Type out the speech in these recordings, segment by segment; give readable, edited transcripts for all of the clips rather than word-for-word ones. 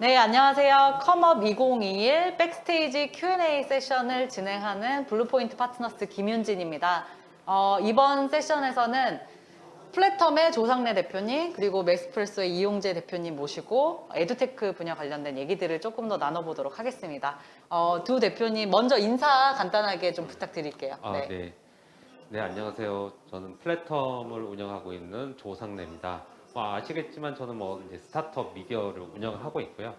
네, 안녕하세요. 컴업 2021 백스테이지 Q&A 세션을 진행하는 블루포인트 파트너스 김윤진입니다. 이번 세션에서는 플랫텀의 조상래 대표님 그리고 맥스프레소의 이용재 대표님 모시고 에듀테크 분야 관련된 얘기들을 조금 더 나눠보도록 하겠습니다. 두 대표님 먼저 인사 간단하게 좀 부탁드릴게요. 네. 네, 안녕하세요. 저는 플랫텀을 운영하고 있는 조상래입니다. 아시겠지만 저는 이제 스타트업 미디어를 운영하고 있고요.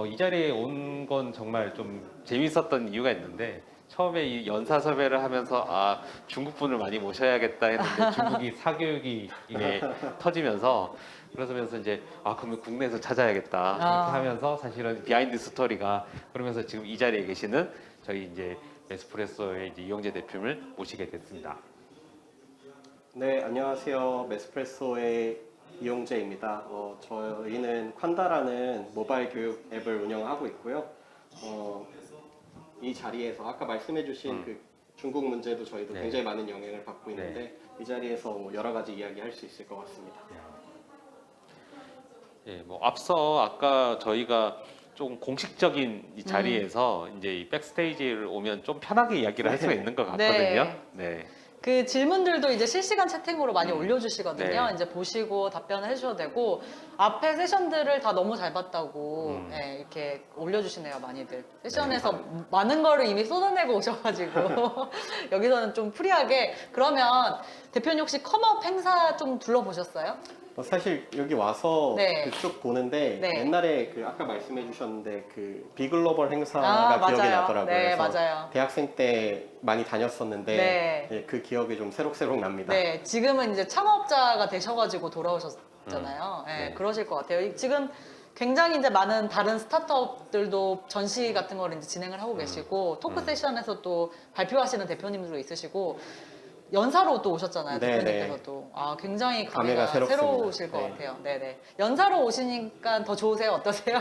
이 자리에 온 건 정말 좀 재밌었던 이유가 있는데, 처음에 이 연사 섭외를 하면서 중국 분을 많이 모셔야겠다 했는데 중국이 사교육이 이게 터지면서, 그러면서 이제 그러면 국내에서 찾아야겠다 그렇게 하면서 사실은 비하인드 스토리가, 그러면서 지금 이 자리에 계시는 저희 이제 에스프레소의 이제 이용재 대표님을 모시게 됐습니다. 네, 안녕하세요. 메스프레소의 이용재입니다. 저희는 콴다라는 모바일 교육 앱을 운영하고 있고요. 이 자리에서 아까 말씀해주신 그 중국 문제도 저희도 네. 굉장히 많은 영향을 받고 있는데 이 자리에서 여러 가지 이야기할 수 있을 것 같습니다. 예, 앞서 아까 저희가 좀 공식적인 이 자리에서 이제 이 백스테이지를 오면 좀 편하게 이야기를 할 수가 있는 것 같거든요. 네. 그 질문들도 이제 실시간 채팅으로 많이 올려주시거든요. 네. 이제 보시고 답변을 해주셔도 되고, 앞에 세션들을 다 너무 잘 봤다고 이렇게 올려주시네요, 많이들. 세션에서 많은 거를 이미 쏟아내고 오셔가지고 여기서는 좀 프리하게. 그러면 대표님 혹시 컴업 행사 좀 둘러보셨어요? 사실 여기 와서 네. 쭉 보는데 네. 옛날에 그 아까 말씀해주셨는데 그 비글로벌 행사가 기억이 맞아요. 나더라고요. 네, 그래서 맞아요. 대학생 때 많이 다녔었는데 네. 그 기억이 좀 새록새록 납니다. 네, 지금은 이제 창업자가 되셔가지고 돌아오셨잖아요. 네, 네. 그러실 것 같아요. 지금 굉장히 이제 많은 다른 스타트업들도 전시 같은 걸 이제 진행을 하고 계시고, 토크 세션에서 또 발표하시는 대표님들도 있으시고, 연사로 또 오셨잖아요, 네, 대표님께서도. 굉장히 감회가 감회가 새롭습니다. 새로우실 것 네. 같아요. 네네. 연사로 오시니까 더 좋으세요? 어떠세요?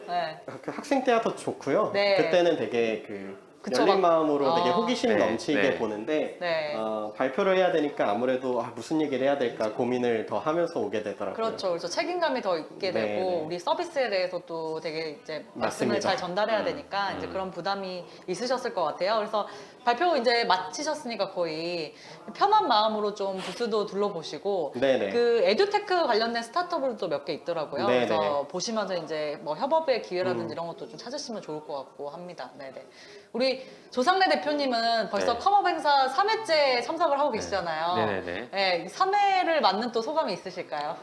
네. 그 학생 때야 더 좋고요. 네. 그때는 되게 그 그쵸, 열린 막- 마음으로 되게 호기심 네, 넘치게 네. 보는데 네. 발표를 해야 되니까 아무래도 무슨 얘기를 해야 될까 고민을 더 하면서 오게 되더라고요. 그렇죠. 그래서 책임감이 더 있게 네, 되고, 네. 우리 서비스에 대해서 또 되게 이제 말씀을 맞습니다. 잘 전달해야 되니까 이제 그런 부담이 있으셨을 것 같아요. 그래서 발표 이제 마치셨으니까 거의 편한 마음으로 좀 부스도 둘러보시고, 네네. 그 에듀테크 관련된 스타트업들도 몇 개 있더라고요. 네네. 그래서 보시면서 이제 뭐 협업의 기회라든지 이런 것도 좀 찾으시면 좋을 것 같고 합니다. 네네. 우리 조상래 대표님은 벌써 네. 컴업 행사 3회째 참석을 하고 계시잖아요. 네네네. 네, 3회를 맞는 또 소감이 있으실까요?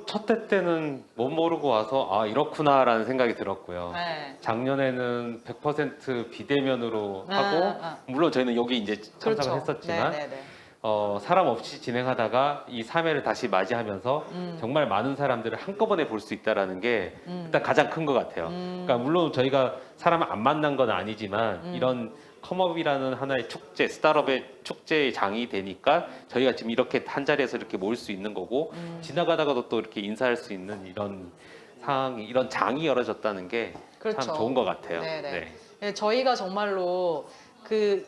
첫 해 때는 못 모르고 와서 이렇구나라는 생각이 들었고요. 네. 작년에는 100% 비대면으로 하고, 물론 저희는 여기 이제 참석을 했었지만, 네네네. 사람 없이 진행하다가 이 3회를 다시 맞이하면서 정말 많은 사람들을 한꺼번에 볼 수 있다라는 게 일단 가장 큰 것 같아요. 그러니까 물론 저희가 사람을 안 만난 건 아니지만 이런 컴업이라는 하나의 축제, 스타트업의 축제의 장이 되니까 저희가 지금 이렇게 한 자리에서 이렇게 모일 수 있는 거고, 지나가다가도 또 이렇게 인사할 수 있는 이런 상황이, 이런 장이 열어졌다는 게 참 그렇죠. 좋은 것 같아요. 네네. 네. 네, 저희가 정말로 그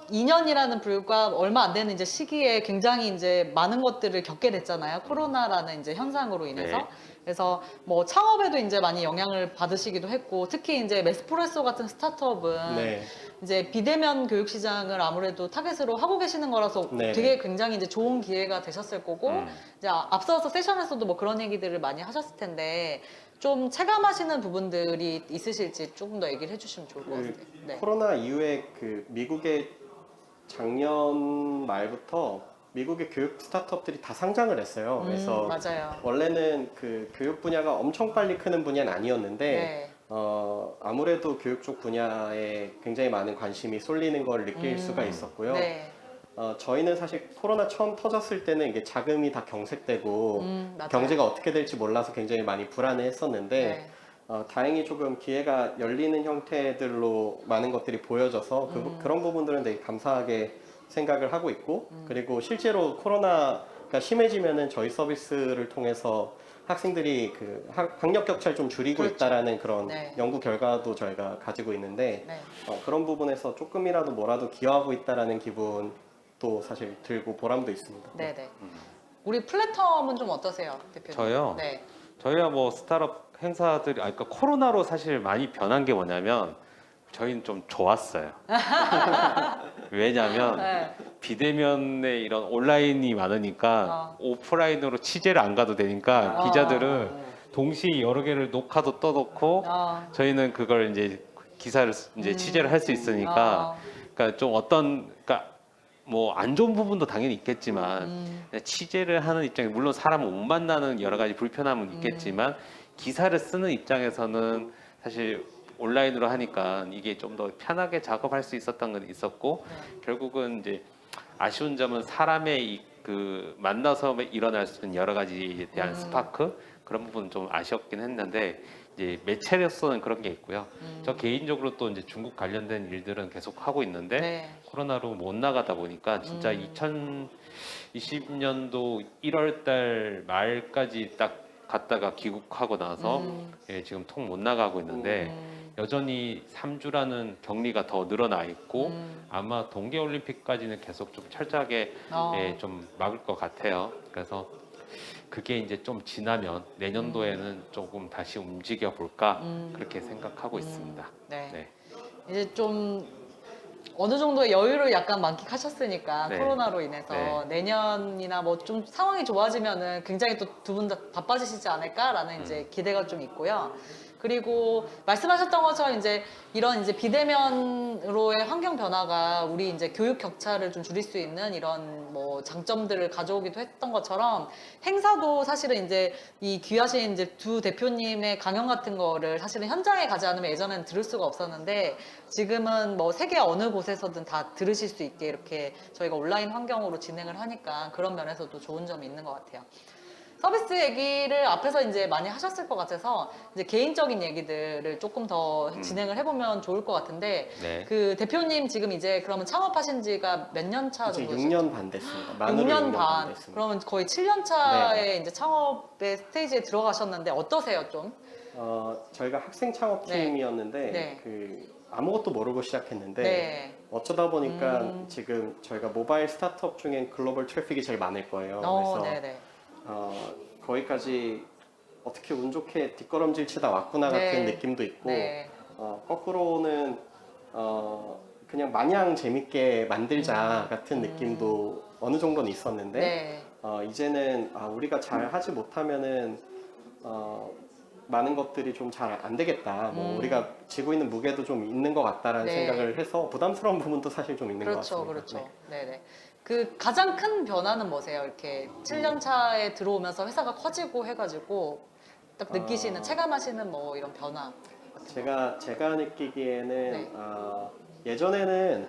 2년이라는 불과 얼마 안 되는 이제 시기에 굉장히 이제 많은 것들을 겪게 됐잖아요. 코로나라는 이제 현상으로 인해서. 네. 그래서 뭐 창업에도 이제 많이 영향을 받으시기도 했고, 특히 이제 메스프레소 같은 스타트업은 네. 이제 비대면 교육 시장을 아무래도 타겟으로 하고 계시는 거라서 네네. 되게 굉장히 이제 좋은 기회가 되셨을 거고, 이제 앞서서 세션에서도 뭐 그런 얘기들을 많이 하셨을 텐데, 좀 체감하시는 부분들이 있으실지 조금 더 얘기를 해주시면 좋을 것 같아요. 네. 코로나 이후에 그 미국의 작년 말부터 미국의 교육 스타트업들이 다 상장을 했어요. 그래서 맞아요. 원래는 그 교육 분야가 엄청 빨리 크는 분야는 아니었는데 네. 아무래도 교육 쪽 분야에 굉장히 많은 관심이 쏠리는 걸 느낄 수가 있었고요. 네. 저희는 사실 코로나 처음 터졌을 때는 이게 자금이 다 경색되고 맞아요. 경제가 어떻게 될지 몰라서 굉장히 많이 불안해했었는데 네. 다행히 조금 기회가 열리는 형태들로 많은 것들이 보여져서 그런 부분들은 되게 감사하게 생각을 하고 있고, 그리고 실제로 코로나가 심해지면은 저희 서비스를 통해서 학생들이 그 학력 격차를 좀 줄이고 그렇죠. 있다라는 그런 네. 연구 결과도 저희가 가지고 있는데 네. 그런 부분에서 조금이라도 뭐라도 기여하고 있다라는 기분도 사실 들고 보람도 있습니다. 네네. 우리 플랫텀은 좀 어떠세요, 대표님? 저요? 네. 저희가 뭐 스타트업 행사들이 그러니까 코로나로 사실 많이 변한 게 뭐냐면 저희는 좀 좋았어요. 왜냐하면 네. 비대면에 이런 온라인이 많으니까 오프라인으로 취재를 안 가도 되니까 어. 기자들은 동시에 여러 개를 녹화도 떠놓고 어. 저희는 그걸 이제 기사를 이제 취재를 할 수 있으니까 어. 그러니까 좀 어떤 그러니까 뭐 안 좋은 부분도 당연히 있겠지만 그냥 취재를 하는 입장에 물론 사람을 못 만나는 여러 가지 불편함은 있겠지만 기사를 쓰는 입장에서는 사실 온라인으로 하니까 이게 좀 더 편하게 작업할 수 있었던 건 있었고 네. 결국은 이제 아쉬운 점은 사람의 그 만나서 일어날 수 있는 여러 가지에 대한 스파크 그런 부분은 좀 아쉬웠긴 했는데 이제 매체로서는 그런 게 있고요. 저 개인적으로 또 이제 중국 관련된 일들은 계속 하고 있는데 네. 코로나로 못 나가다 보니까 진짜 2020년도 1월 달 말까지 딱 갔다가 귀국하고 나서 예, 지금 통 못 나가고 있는데 여전히 3주라는 격리가 더 늘어나 있고 아마 동계올림픽까지는 계속 좀 철저하게 예, 좀 막을 것 같아요. 그래서 그게 이제 좀 지나면 내년도에는 조금 다시 움직여 볼까 그렇게 생각하고 있습니다. 네. 네. 이제 좀 어느 정도의 여유를 약간 만끽하셨으니까 네. 코로나로 인해서 네. 내년이나 뭐 좀 상황이 좋아지면은 굉장히 또 두 분 다 바빠지시지 않을까라는 이제 기대가 좀 있고요. 그리고 말씀하셨던 것처럼 이제 이런 이제 비대면으로의 환경 변화가 우리 이제 교육 격차를 좀 줄일 수 있는 이런 뭐 장점들을 가져오기도 했던 것처럼 행사도 사실은 이제 이 귀하신 이제 두 대표님의 강연 같은 거를 사실은 현장에 가지 않으면 예전에는 들을 수가 없었는데 지금은 뭐 세계 어느 곳에서든 다 들으실 수 있게 이렇게 저희가 온라인 환경으로 진행을 하니까 그런 면에서도 좋은 점이 있는 것 같아요. 서비스 얘기를 앞에서 이제 많이 하셨을 것 같아서 이제 개인적인 얘기들을 조금 더 진행을 해보면 좋을 것 같은데 네. 그 대표님 지금 이제 그러면 창업하신 지가 몇 년 차 이제 정도 6년 반 됐습니다. 만으로 6년 반. 됐습니다. 그러면 거의 7년 차에 네. 이제 창업의 스테이지에 들어가셨는데 어떠세요 좀? 저희가 학생 창업팀이었는데 네. 그 아무것도 모르고 시작했는데 네. 어쩌다 보니까 지금 저희가 모바일 스타트업 중엔 글로벌 트래픽이 제일 많을 거예요. 그래서 네네. 거기까지 어떻게 운 좋게 뒷걸음질 치다 왔구나 네. 같은 느낌도 있고 네. 거꾸로는 그냥 마냥 재밌게 만들자 같은 느낌도 어느 정도는 있었는데 네. 이제는 우리가 잘 하지 못하면은 많은 것들이 좀 잘 안 되겠다. 뭐 우리가 지고 있는 무게도 좀 있는 것 같다라는 네. 생각을 해서 부담스러운 부분도 사실 좀 있는 것 그렇죠, 같습니다. 그렇죠. 네네. 그 가장 큰 변화는 뭐세요? 이렇게 7년 차에 들어오면서 회사가 커지고 해가지고 딱 느끼시는, 체감하시는 뭐 이런 변화. 제가 느끼기에는 네. 예전에는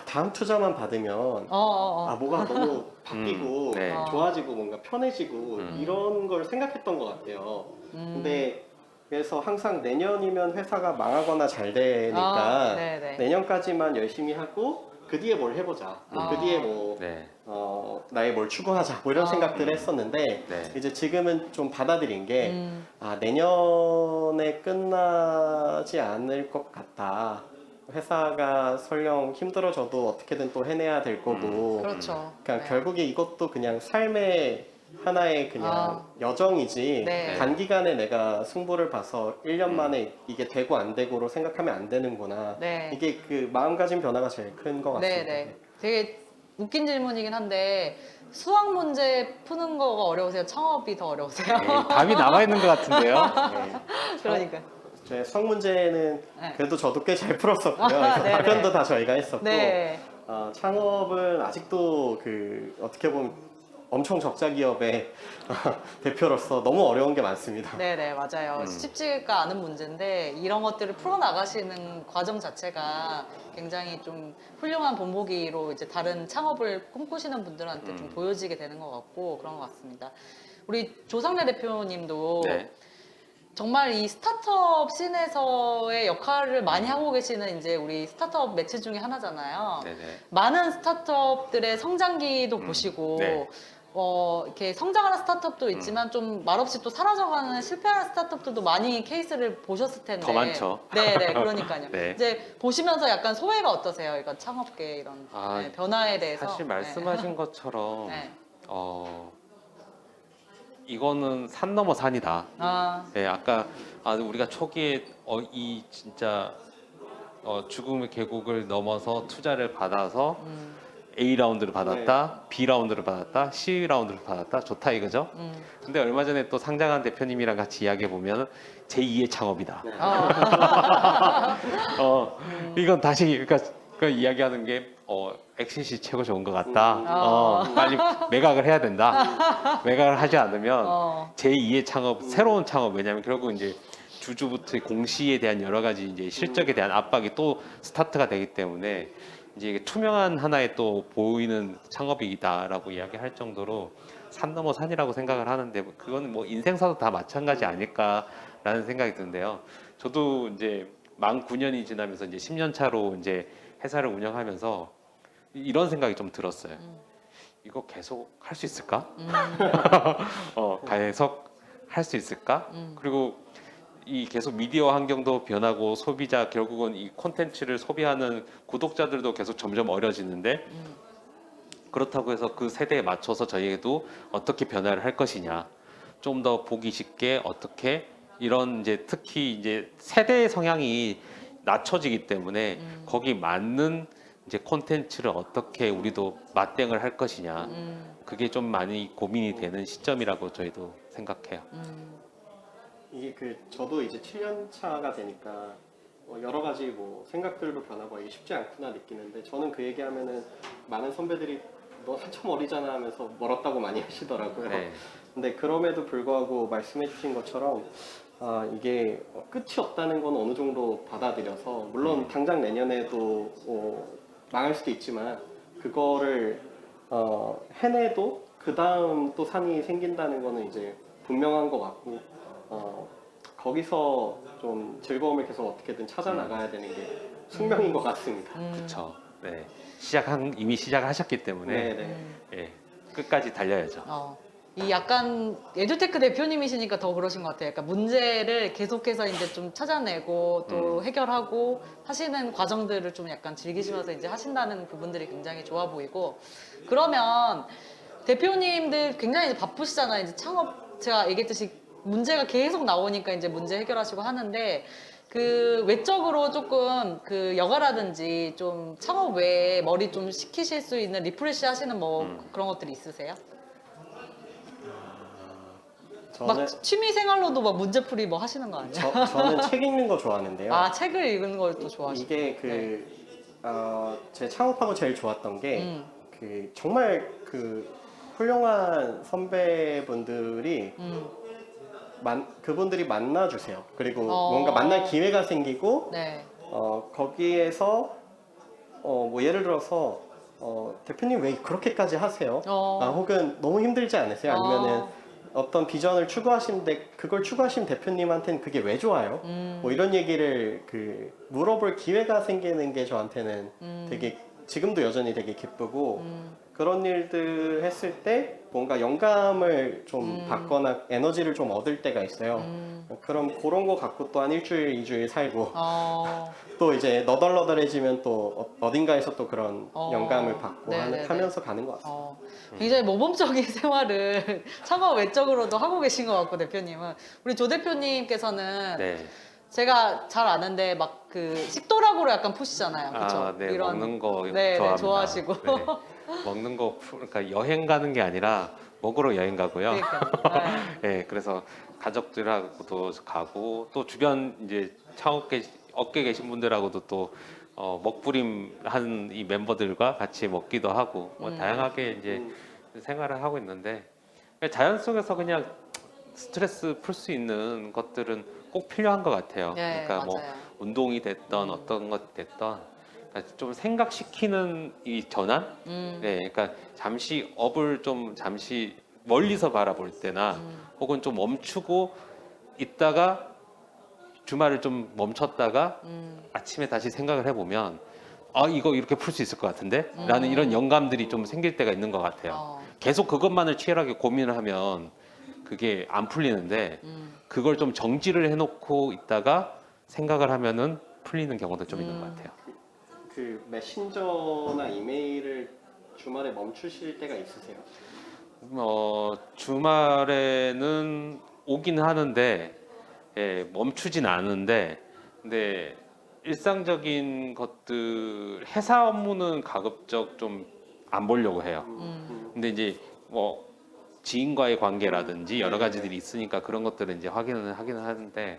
다음 투자만 받으면 뭐가 너무 바뀌고 네. 좋아지고 뭔가 편해지고 이런 걸 생각했던 것 같아요. 근데 그래서 항상 내년이면 회사가 망하거나 잘 되니까 네네. 내년까지만 열심히 하고 그 뒤에 뭘 해보자. 그 뒤에 뭐 네. 나의 뭘 추구하자 뭐 이런 생각들을 했었는데 네. 이제 지금은 좀 받아들인 게 내년에 끝나지 않을 것 같다. 회사가 설령 힘들어져도 어떻게든 또 해내야 될 거고 그렇죠. 그러니까 네. 결국에 이것도 그냥 삶의 하나의 그냥 여정이지 네. 단기간에 내가 승부를 봐서 1년 만에 이게 되고 안 되고로 생각하면 안 되는구나. 네. 이게 그 마음가짐 변화가 제일 큰 것 같습니다. 네네. 되게 웃긴 질문이긴 한데 수학 문제 푸는 거가 어려우세요? 창업이 더 어려우세요? 네, 답이 남아 있는 것 같은데요. 네. 그러니까. 제 수학 문제는 네. 그래도 저도 꽤 잘 풀었었고요. 그래서 네네. 답변도 다 저희가 했었고 네. 창업은 아직도 그 어떻게 보면 엄청 적자 기업의 대표로서 너무 어려운 게 많습니다. 네네, 맞아요. 쉽지가 않은 문제인데 이런 것들을 풀어나가시는 과정 자체가 굉장히 좀 훌륭한 본보기로 이제 다른 창업을 꿈꾸시는 분들한테 좀 보여지게 되는 것 같고 그런 것 같습니다. 우리 조상래 대표님도 네. 정말 이 스타트업 씬에서의 역할을 많이 하고 계시는 이제 우리 스타트업 매체 중에 하나잖아요. 네네. 많은 스타트업들의 성장기도 보시고 네. 이렇게 성장하는 스타트업도 있지만 좀 말없이 또 사라져가는 실패하는 스타트업들도 많이 케이스를 보셨을 텐데 더 많죠. 네네, 그러니까요. 네. 이제 보시면서 약간 소회가 어떠세요? 이건 창업계 이런 변화에 대해서. 사실 말씀하신 것처럼 네. 어, 이거는 산 넘어 산이다. 아, 네, 아까 우리가 초기에 이 진짜 죽음의 계곡을 넘어서 투자를 받아서 A 라운드를 받았다, B 라운드를 받았다, C 라운드를 받았다. 좋다 이거죠? 근데 얼마 전에 또 상장한 대표님이랑 같이 이야기해 보면 제2의 창업이다. 이건 다시 그러니까 그 이야기하는 게 엑싯이 최고 좋은 것 같다. 빨리 매각을 해야 된다. 매각을 하지 않으면 제2의 창업, 새로운 창업. 왜냐하면 결국 이제 주주부터의 공시에 대한 여러 가지 이제 실적에 대한 압박이 또 스타트가 되기 때문에 이제 이게 투명한 하나의 또 보이는 창업이다라고 이야기할 정도로 산 넘어 산이라고 생각을 하는데 그거는 뭐 인생사도 다 마찬가지 아닐까라는 생각이 드는데요. 저도 이제 만 9년이 지나면서 이제 10년 차로 이제 회사를 운영하면서 이런 생각이 좀 들었어요. 이거 계속 할 수 있을까? 계속 할 수 있을까? 그리고 이 계속 미디어 환경도 변하고 소비자 결국은 이 콘텐츠를 소비하는 구독자들도 계속 점점 어려지는데 그렇다고 해서 그 세대에 맞춰서 저희에도 어떻게 변화를 할 것이냐 좀 더 보기 쉽게 어떻게 이런 이제 특히 이제 세대 성향이 낮춰지기 때문에 거기 맞는 이제 콘텐츠를 어떻게 우리도 맞대응을 할 것이냐 그게 좀 많이 고민이 되는 시점이라고 저희도 생각해요. 이게 저도 이제 7년 차가 되니까 여러 가지 뭐 생각들도 변하고 이게 쉽지 않구나 느끼는데 저는 그 얘기하면은 많은 선배들이 너 한참 어리잖아 하면서 멀었다고 많이 하시더라고요. 네. 근데 그럼에도 불구하고 말씀해주신 것처럼 이게 끝이 없다는 건 어느 정도 받아들여서 물론 당장 내년에도 망할 수도 있지만 그거를 해내도 그 다음 또 산이 생긴다는 거는 이제 분명한 것 같고 거기서 좀 즐거움을 계속 어떻게든 찾아 나가야 되는 게 숙명인 것 같습니다. 그렇죠. 네. 이미 시작하셨기 때문에 네네. 예, 끝까지 달려야죠. 이 약간 에듀테크 대표님이시니까 더 그러신 것 같아요. 약간 문제를 계속해서 이제 좀 찾아내고 또 해결하고 하시는 과정들을 좀 약간 즐기시면서 이제 하신다는 부분들이 굉장히 좋아 보이고 그러면 대표님들 굉장히 이제 바쁘시잖아요. 이제 창업 제가 얘기했듯이 문제가 계속 나오니까 이제 문제 해결하시고 하는데 그 외적으로 조금 그 여가라든지 좀 창업 외에 머리 좀 식히실 수 있는 리프레시 하시는 뭐 그런 것들이 있으세요? 저는 막 취미 생활로도 막 문제풀이 뭐 하시는 거 아니에요? 저는 책 읽는 거 좋아하는데요. 아 책을 읽는 걸 또 좋아하시고 이게 제 창업하고 제일 좋았던 게 정말 훌륭한 선배분들이 그분들이 만나주세요. 그리고 뭔가 만날 기회가 생기고 네. 거기에서 뭐 예를 들어서 대표님 왜 그렇게까지 하세요? 혹은 너무 힘들지 않으세요? 아니면은 어떤 비전을 추구하시는데 그걸 추구하신 대표님한테는 그게 왜 좋아요? 뭐 이런 얘기를 물어볼 기회가 생기는 게 저한테는 되게 지금도 여전히 되게 기쁘고 그런 일들 했을 때 뭔가 영감을 좀 받거나 에너지를 좀 얻을 때가 있어요. 그럼 그런 거 갖고 또 한 일주일, 2주일 살고 또 이제 너덜너덜해지면 또 어딘가에서 또 그런 영감을 받고 네네네. 하면서 가는 것 같습니다. 굉장히 모범적인 생활을 창업 외적으로도 하고 계신 것 같고 대표님은 우리 조 대표님께서는 네. 제가 잘 아는데 막 그 식도락으로 약간 푸시잖아요. 그렇죠? 네, 먹는 거 네, 좋아합니다. 좋아하시고 네. 먹는 거 그러니까 여행 가는 게 아니라 먹으러 여행 가고요. 그러니까요. 네, 그래서 가족들하고도 가고 또 주변 이제 업계 계신 분들하고도 또 먹부림 한 이 멤버들과 같이 먹기도 하고 뭐 다양하게 이제 생활을 하고 있는데 자연 속에서 그냥 스트레스 풀 수 있는 것들은 꼭 필요한 것 같아요. 네, 그러니까 뭐 맞아요. 운동이 됐던 어떤 것 됐던 그러니까 좀 생각시키는 이 전환. 네, 그러니까 업을 좀 잠시 멀리서 바라볼 때나 혹은 좀 멈추고 있다가 주말을 좀 멈췄다가 아침에 다시 생각을 해보면 이거 이렇게 풀 수 있을 것 같은데? 라는 이런 영감들이 좀 생길 때가 있는 것 같아요. 계속 그것만을 치열하게 고민을 하면 그게 안 풀리는데 그걸 좀 정지를 해놓고 있다가 생각을 하면은 풀리는 경우도 좀 있는 것 같아요. 메신저나 이메일을 주말에 멈추실 때가 있으세요? 주말에는 오긴 하는데 예, 멈추진 않은데 근데 일상적인 것들 회사 업무는 가급적 좀 안 보려고 해요. 근데 이제 뭐 지인과의 관계라든지 여러 가지들이 있으니까 그런 것들은 이제 확인은 하기는 하는데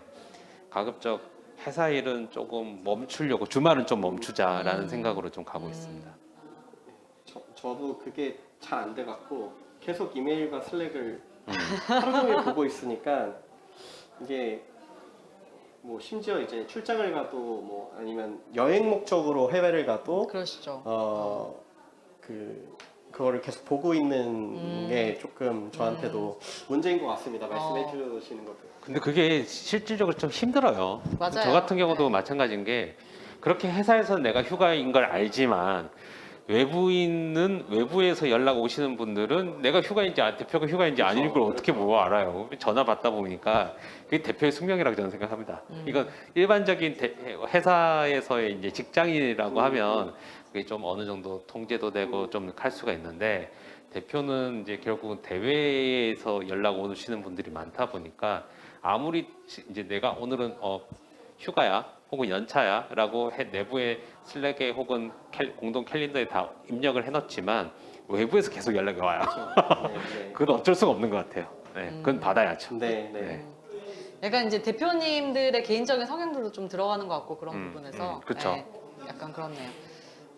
가급적 회사 일은 조금 멈추려고 주말은 좀 멈추자라는 생각으로 좀 가고 있습니다. 저도 그게 잘 안 돼갖고 계속 이메일과 슬랙을 하루 종일 보고 있으니까 이게 뭐 심지어 이제 출장을 가도 뭐 아니면 여행 목적으로 해외를 가도 그러시죠. 그거를 계속 보고 있는 게 조금 저한테도 문제인 것 같습니다. 말씀해 주시는 것들. 근데 그게 실질적으로 좀 힘들어요. 맞아요. 저 같은 경우도 네. 마찬가지인 게 그렇게 회사에서 내가 휴가인 걸 알지만 외부인은 외부에서 연락 오시는 분들은 내가 휴가인지 대표가 휴가인지 그렇죠. 아닌 걸 어떻게 뭐 알아요. 전화 받다 보니까 그게 대표의 숙명이라고 저는 생각합니다. 이건 일반적인 회사에서의 이제 직장인이라고 하면 그게 좀 어느 정도 통제도 되고 좀 할 수가 있는데 대표는 이제 결국은 대회에서 연락 오시는 분들이 많다 보니까 아무리 이제 내가 오늘은 휴가야 혹은 연차야라고 내부의 슬랙에 혹은 공동 캘린더에 다 입력을 해놓지만 외부에서 계속 연락이 와요. 네, 그건 어쩔 수가 없는 것 같아요. 네, 그건 받아야죠. 네, 네. 네. 약간 이제 대표님들의 개인적인 성향들도 좀 들어가는 것 같고 그런 부분에서 그쵸. 네, 약간 그렇네요.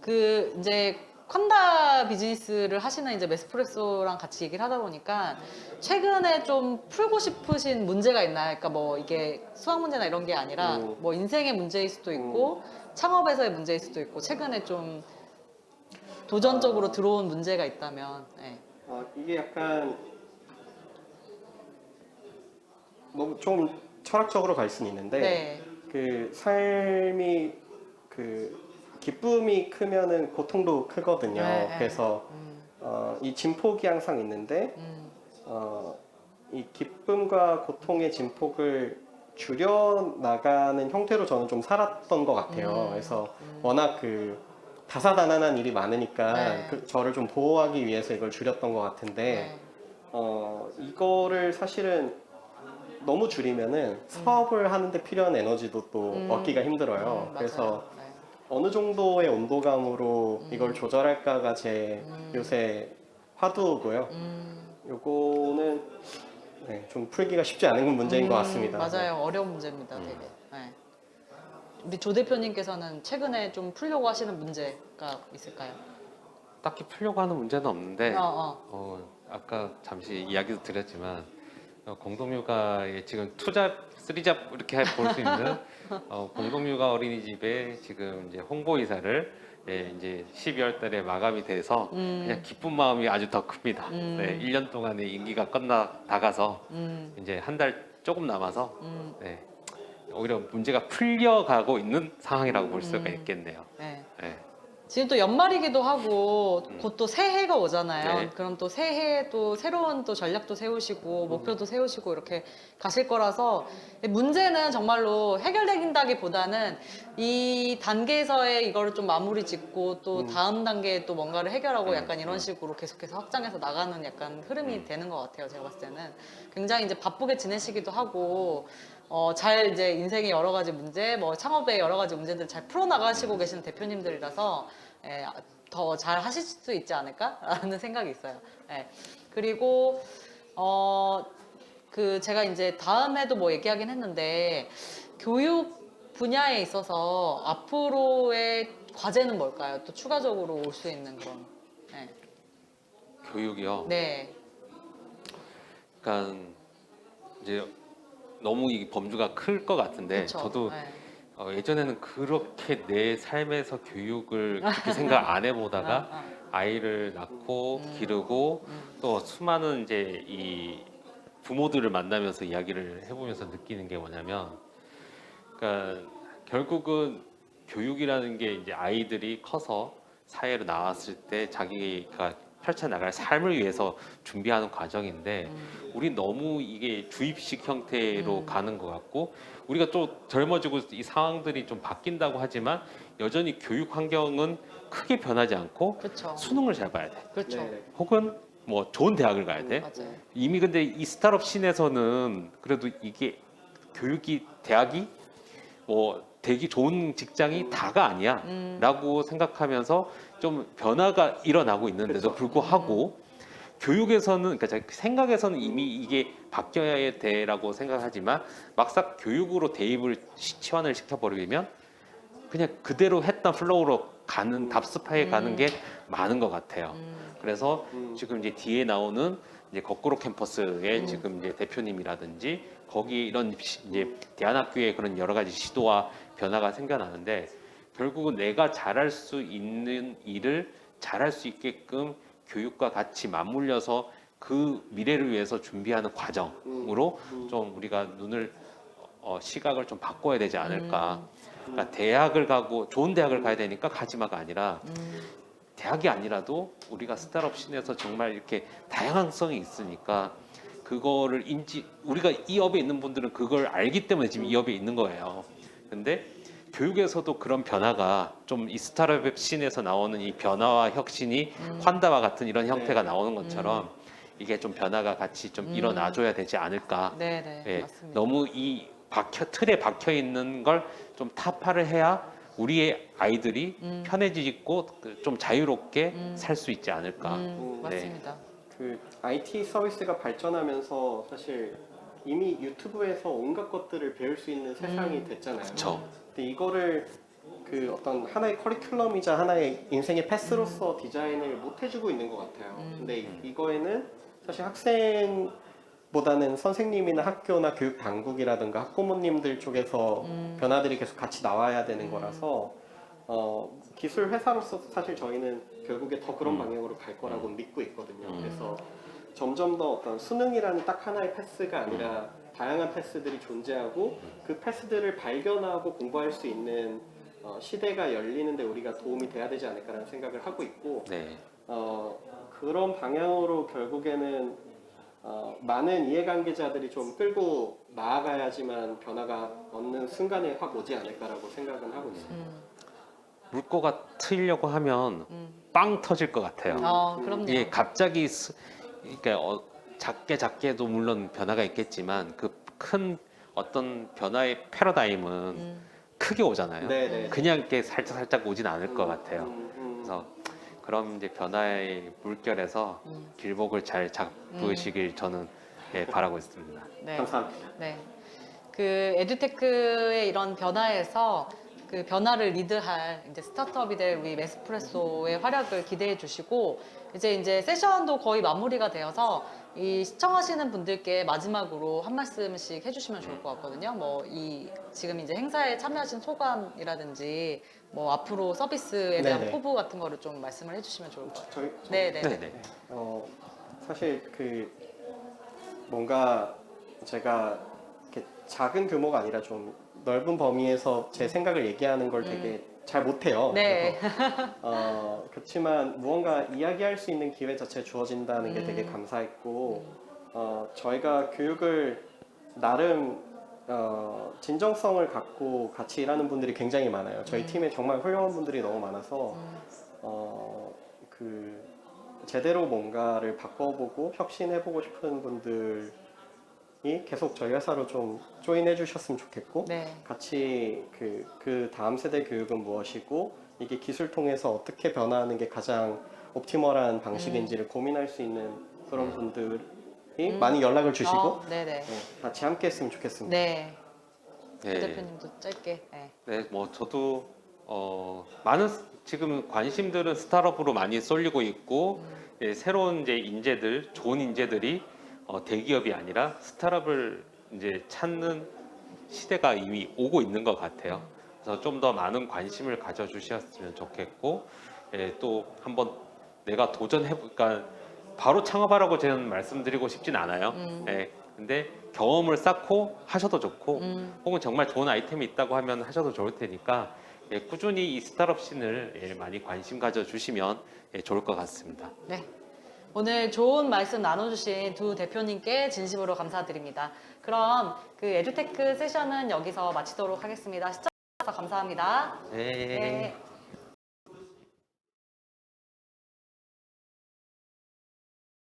그 이제 콘다 비즈니스를 하시는 이제 메스프레소랑 같이 얘기를 하다 보니까 최근에 좀 풀고 싶으신 문제가 있나요? 그러니까 뭐 이게 수학 문제나 이런 게 아니라 뭐 인생의 문제일 수도 있고 창업에서의 문제일 수도 있고 최근에 좀 도전적으로 들어온 문제가 있다면 네. 이게 약간 너무 좀 철학적으로 갈 수는 있는데 네. 그 삶이 그 기쁨이 크면은 고통도 크거든요. 네, 네. 그래서 이 진폭이 항상 있는데 이 기쁨과 고통의 진폭을 줄여 나가는 형태로 저는 좀 살았던 것 같아요. 그래서 워낙 그 다사다난한 일이 많으니까 네. 저를 좀 보호하기 위해서 이걸 줄였던 것 같은데 이거를 사실은 너무 줄이면은 사업을 하는데 필요한 에너지도 또 얻기가 힘들어요. 맞아요. 그래서 네. 어느 정도의 온도감으로 이걸 조절할까가 제 요새 화두고요. 요거는 네, 좀 풀기가 쉽지 않은 문제인 것 같습니다. 맞아요. 어려운 문제입니다. 되게. 네. 우리 조 대표님께서는 최근에 좀 풀려고 하시는 문제가 있을까요? 딱히 풀려고 하는 문제는 없는데 어. 아까 잠시 이야기도 드렸지만 공동육아에 지금 투잡, 쓰리잡 이렇게 볼 수 있는 공동육아 어린이집에 지금 이제 홍보이사를 이제 12월 달에 마감이 돼서 그냥 기쁜 마음이 아주 더 큽니다. 네, 1년 동안의 임기가 나가서 이제 한 달 조금 남아서 네, 오히려 문제가 풀려가고 있는 상황이라고 볼 수가 있겠네요. 네. 네. 지금 또 연말이기도 하고 곧 또 새해가 오잖아요. 네. 그럼 또 새해에 또 새로운 또 전략도 세우시고 목표도 세우시고 이렇게 가실 거라서 문제는 정말로 해결된다기보다는 이 단계에서의 이거를 좀 마무리 짓고 또 다음 단계에 또 뭔가를 해결하고 약간 이런 식으로 계속해서 확장해서 나가는 약간 흐름이 되는 것 같아요. 제가 봤을 때는 굉장히 이제 바쁘게 지내시기도 하고 잘 이제 인생의 여러 가지 문제, 뭐 창업의 여러 가지 문제들 잘 풀어나가시고 계시는 대표님들이라서 더 잘 하실 수 있지 않을까라는 생각이 있어요. 예. 그리고 그 제가 이제 다음에도 뭐 얘기하긴 했는데 교육 분야에 있어서 앞으로의 과제는 뭘까요? 또 추가적으로 올 수 있는 그런. 네. 교육이요. 네. 그러니까 이제 너무 이 범주가 클 것 같은데 그쵸. 저도 네. 예전에는 그렇게 내 삶에서 교육을 그렇게 생각 안 해보다가 아이를 낳고 기르고 또 수많은 이제 이 부모들을 만나면서 이야기를 해보면서 느끼는 게 뭐냐면 그러니까 결국은 교육이라는 게 이제 아이들이 커서 사회로 나왔을 때 자기가 펼쳐나갈 삶을 위해서 준비하는 과정인데 우리 너무 이게 주입식 형태로 가는 것 같고 우리가 또 젊어지고 이 상황들이 좀 바뀐다고 하지만 여전히 교육 환경은 크게 변하지 않고 그렇죠. 수능을 잘 봐야 돼. 그렇죠. 네. 혹은 뭐 좋은 대학을 가야 돼. 맞아요. 이미 근데 이 스타트업 씬에서는 그래도 이게 교육이 대학이 뭐 되게 좋은 직장이 다가 아니야 라고 생각하면서 좀 변화가 일어나고 있는데도 불구하고 교육에서는 그러니까 제 생각에서는 이미 이게 바뀌어야 돼라고 생각하지만 막상 교육으로 대입을 치환을 시켜버리면 그냥 그대로 했던 플로우로 가는 답습하에 가는 게 많은 것 같아요. 그래서 지금 이제 뒤에 나오는 이제 거꾸로 캠퍼스의 지금 이제 대표님이라든지 거기 이런 이제 대안학교의 그런 여러 가지 시도와 변화가 생겨나는데 결국은 내가 잘할 수 있는 일을 잘할 수 있게끔 교육과 같이 맞물려서 그 미래를 위해서 준비하는 과정으로 좀 우리가 눈을 시각을 좀 바꿔야 되지 않을까. 그러니까 대학을 가고 좋은 대학을 가야 되니까 가지마가 아니라 대학이 아니라도 우리가 스타트업 씬에서 정말 이렇게 다양성이 있으니까 그거를 우리가 이 업에 있는 분들은 그걸 알기 때문에 지금 이 업에 있는 거예요. 근데 교육에서도 그런 변화가 좀 이 스타트업 씬에서 나오는 이 변화와 혁신이 환다와 같은 이런 형태가 나오는 것처럼 이게 좀 변화가 같이 좀 일어나줘야 되지 않을까. 네네 예, 맞습니다. 너무 이 틀에 박혀 있는 걸 좀 타파를 해야 우리의 아이들이 편해지고 좀 자유롭게 살 수 있지 않을까. 네. 맞습니다. 그 IT 서비스가 발전하면서 사실 이미 유튜브에서 온갖 것들을 배울 수 있는 세상이 됐잖아요. 그쵸. 근데 이거를 그 어떤 하나의 커리큘럼이자 하나의 인생의 패스로서 디자인을 못 해주고 있는 것 같아요. 근데 이거에는 사실 학생보다는 선생님이나 학교나 교육 당국이라든가 학부모님들 쪽에서 변화들이 계속 같이 나와야 되는 거라서 기술 회사로서 사실 저희는 결국에 더 그런 방향으로 갈 거라고 믿고 있거든요. 그래서 점점 더 어떤 수능이라는 딱 하나의 패스가 아니라 다양한 패스들이 존재하고 그 패스들을 발견하고 공부할 수 있는 시대가 열리는데 우리가 도움이 돼야 되지 않을까라는 생각을 하고 있고 네. 그런 방향으로 결국에는 많은 이해관계자들이 좀 끌고 나아가야지만 변화가 얻는 순간에 확 오지 않을까라고 생각은 하고 있어요. 물꼬가 트이려고 하면 빵 터질 것 같아요. 그럼요. 이게 갑자기 그러니까 작게도 물론 변화가 있겠지만 그 큰 어떤 변화의 패러다임은 크게 오잖아요. 네네. 그냥 이렇게 살짝 오진 않을 것 같아요. 그래서 그런 이제 변화의 물결에서 길목을 잘 잡으시길 저는 바라고 있습니다. 네. 감사합니다. 네. 그 에듀테크의 이런 변화에서 그 변화를 리드할 이제 스타트업이 될 우리 메스프레소의 활약을 기대해 주시고 이제 세션도 거의 마무리가 되어서 이 시청하시는 분들께 마지막으로 한 말씀씩 해주시면 좋을 것 같거든요. 뭐 이 지금 이제 행사에 참여하신 소감이라든지 뭐 앞으로 서비스에 대한 네네. 포부 같은 거를 좀 말씀을 해주시면 좋을 것 같아요. 저희 네네. 네네. 사실 그 뭔가 제가 이렇게 작은 규모가 아니라 좀 넓은 범위에서 제 생각을 얘기하는 걸 되게 잘 못해요. 네. 그렇지만 무언가 이야기할 수 있는 기회 자체 주어진다는 게 되게 감사했고 저희가 교육을 나름 진정성을 갖고 같이 일하는 분들이 굉장히 많아요. 저희 팀에 정말 훌륭한 분들이 너무 많아서 그 제대로 뭔가를 바꿔보고 혁신해보고 싶은 분들이 계속 저희 회사로 좀 조인해 주셨으면 좋겠고 네. 같이 그 다음 세대 교육은 무엇이고 이게 기술 통해서 어떻게 변화하는 게 가장 옵티멀한 방식인지를 고민할 수 있는 그런 분들이 많이 연락을 주시고 네네. 같이 함께 했으면 좋겠습니다. 네. 조 네. 대표님도 짧게. 네. 네, 뭐 저도 많은 지금 관심들은 스타트업으로 많이 쏠리고 있고 새로운 이제 인재들, 좋은 인재들이 대기업이 아니라 스타트업을 이제 찾는 시대가 이미 오고 있는 것 같아요. 그래서 좀 더 많은 관심을 가져주셨으면 좋겠고 또 한번 내가 도전해볼까 바로 창업하라고 저는 말씀드리고 싶진 않아요. 근데 경험을 쌓고 하셔도 좋고 혹은 정말 좋은 아이템이 있다고 하면 하셔도 좋을 테니까 꾸준히 이 스타트업 씬을 많이 관심 가져주시면 좋을 것 같습니다. 네. 오늘 좋은 말씀 나눠주신 두 대표님께 진심으로 감사드립니다. 그럼 그 에듀테크 세션은 여기서 마치도록 하겠습니다. 시청해주셔서 감사합니다. 네. 네.